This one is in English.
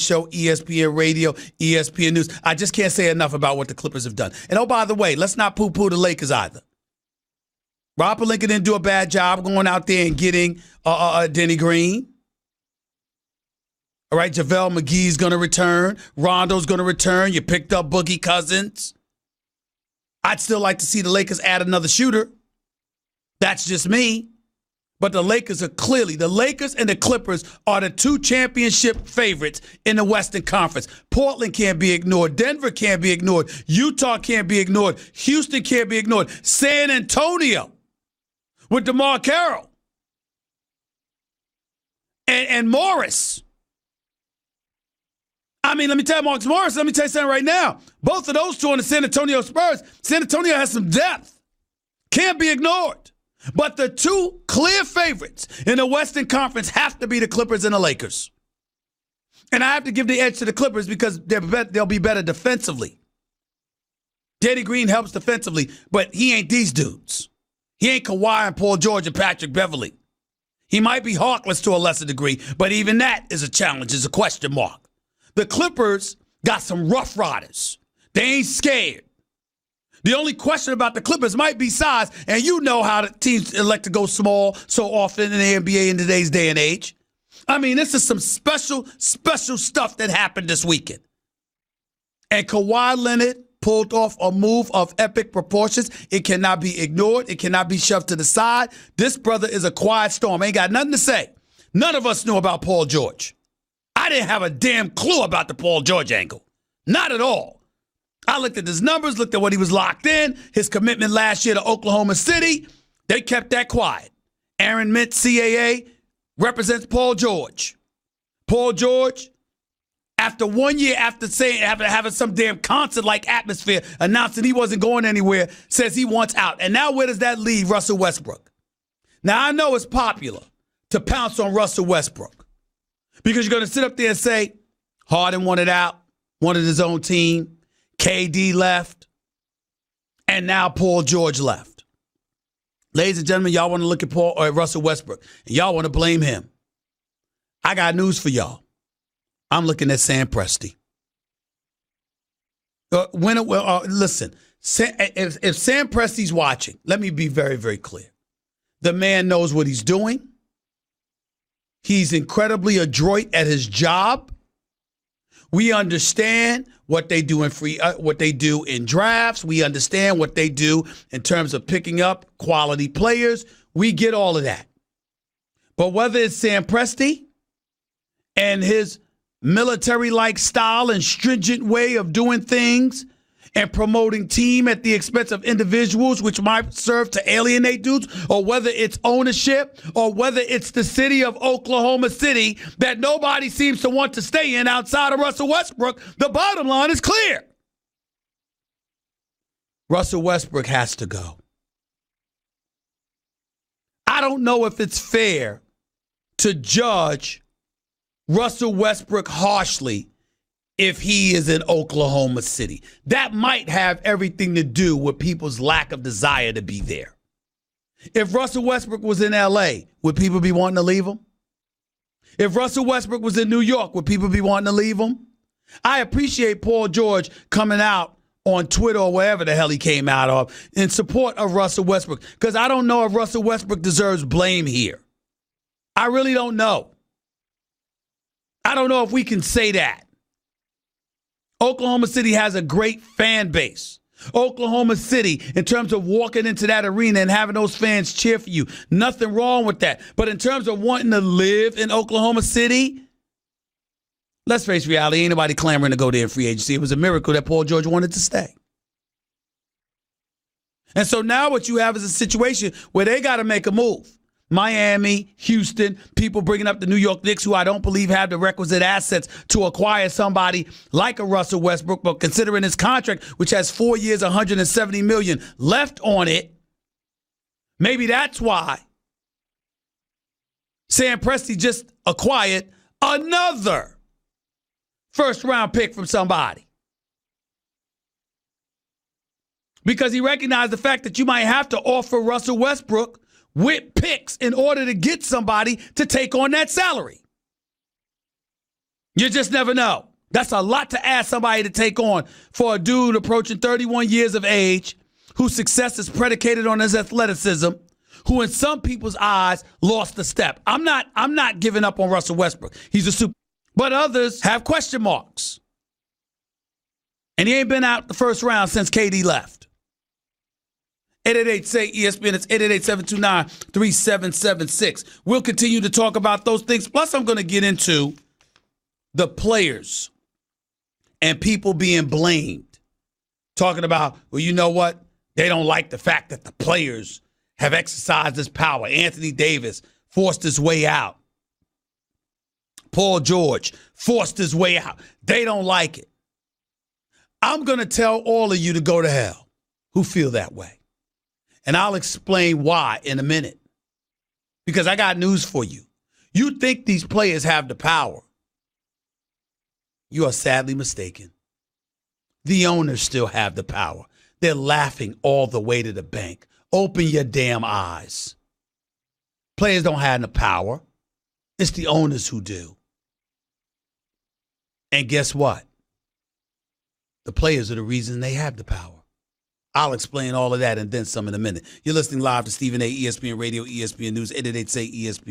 show, ESPN Radio, ESPN News. I just can't say enough about what the Clippers have done. And oh, by the way, let's not poo-poo the Lakers either. Rob Pelinka didn't do a bad job going out there and getting Denny Green. All right, JaVale McGee's going to return. Rondo's going to return. You picked up Boogie Cousins. I'd still like to see the Lakers add another shooter. That's just me. But the Lakers and the Clippers are the two championship favorites in the Western Conference. Portland can't be ignored. Denver can't be ignored. Utah can't be ignored. Houston can't be ignored. San Antonio with DeMar Carroll and Morris. I mean, let me tell you, Marcus Morris, let me tell you something right now. Both of those two on the San Antonio Spurs, San Antonio has some depth. Can't be ignored. But the two clear favorites in the Western Conference have to be the Clippers and the Lakers. And I have to give the edge to the Clippers because they'll be better defensively. Danny Green helps defensively, but he ain't these dudes. He ain't Kawhi and Paul George and Patrick Beverley. He might be Harkless to a lesser degree, but even that is a challenge, is a question mark. The Clippers got some rough riders. They ain't scared. The only question about the Clippers might be size, and you know how the teams elect to go small so often in the NBA in today's day and age. I mean, this is some special stuff that happened this weekend. And Kawhi Leonard pulled off a move of epic proportions. It cannot be ignored. It cannot be shoved to the side. This brother is a quiet storm. Ain't got nothing to say. None of us knew about Paul George. I didn't have a damn clue about the Paul George angle. Not at all. I looked at his numbers, looked at what he was locked in, his commitment last year to Oklahoma City. They kept that quiet. Aaron Mint, CAA, represents Paul George. Paul George, after 1 year, after having some damn concert-like atmosphere, announcing he wasn't going anywhere, says he wants out. And now where does that leave Russell Westbrook? Now, I know it's popular to pounce on Russell Westbrook because you're going to sit up there and say, Harden wanted out, wanted his own team, KD left, and now Paul George left. Ladies and gentlemen, y'all want to look at Russell Westbrook, and y'all want to blame him. I got news for y'all. I'm looking at Sam Presti. Listen, if Sam Presti's watching, let me be very, very clear. The man knows what he's doing. He's incredibly adroit at his job. We understand what they do in drafts. We understand what they do in terms of picking up quality players. We get all of that. But whether it's Sam Presti and his military-like style and stringent way of doing things and promoting team at the expense of individuals, which might serve to alienate dudes, or whether it's ownership, or whether it's the city of Oklahoma City that nobody seems to want to stay in outside of Russell Westbrook, the bottom line is clear. Russell Westbrook has to go. I don't know if it's fair to judge Russell Westbrook harshly if he is in Oklahoma City. That might have everything to do with people's lack of desire to be there. If Russell Westbrook was in L.A., would people be wanting to leave him? If Russell Westbrook was in New York, would people be wanting to leave him? I appreciate Paul George coming out on Twitter or wherever the hell he came out of in support of Russell Westbrook, because I don't know if Russell Westbrook deserves blame here. I really don't know. I don't know if we can say that. Oklahoma City has a great fan base. Oklahoma City, in terms of walking into that arena and having those fans cheer for you, nothing wrong with that. But in terms of wanting to live in Oklahoma City, let's face reality, ain't nobody clamoring to go there in free agency. It was a miracle that Paul George wanted to stay. And so now what you have is a situation where they got to make a move. Miami, Houston, people bringing up the New York Knicks, who I don't believe have the requisite assets to acquire somebody like a Russell Westbrook, but considering his contract, which has 4 years, $170 million left on it, maybe that's why Sam Presti just acquired another first-round pick from somebody. Because he recognized the fact that you might have to offer Russell Westbrook with picks in order to get somebody to take on that salary. You just never know. That's a lot to ask somebody to take on for a dude approaching 31 years of age whose success is predicated on his athleticism, who in some people's eyes lost a step. I'm not giving up on Russell Westbrook. He's a super. But others have question marks. And he ain't been out the first round since KD left. 888-SAY-ESPN. It's 888-729-3776. We'll continue to talk about those things. Plus, I'm going to get into the players and people being blamed. Talking about, well, you know what? They don't like the fact that the players have exercised this power. Anthony Davis forced his way out. Paul George forced his way out. They don't like it. I'm going to tell all of you to go to hell who feel that way. And I'll explain why in a minute. Because I got news for you. You think these players have the power. You are sadly mistaken. The owners still have the power. They're laughing all the way to the bank. Open your damn eyes. Players don't have the power. It's the owners who do. And guess what? The players are the reason they have the power. I'll explain all of that and then some in a minute. You're listening live to Stephen A. ESPN Radio, ESPN News, 888-SAY-ESPN.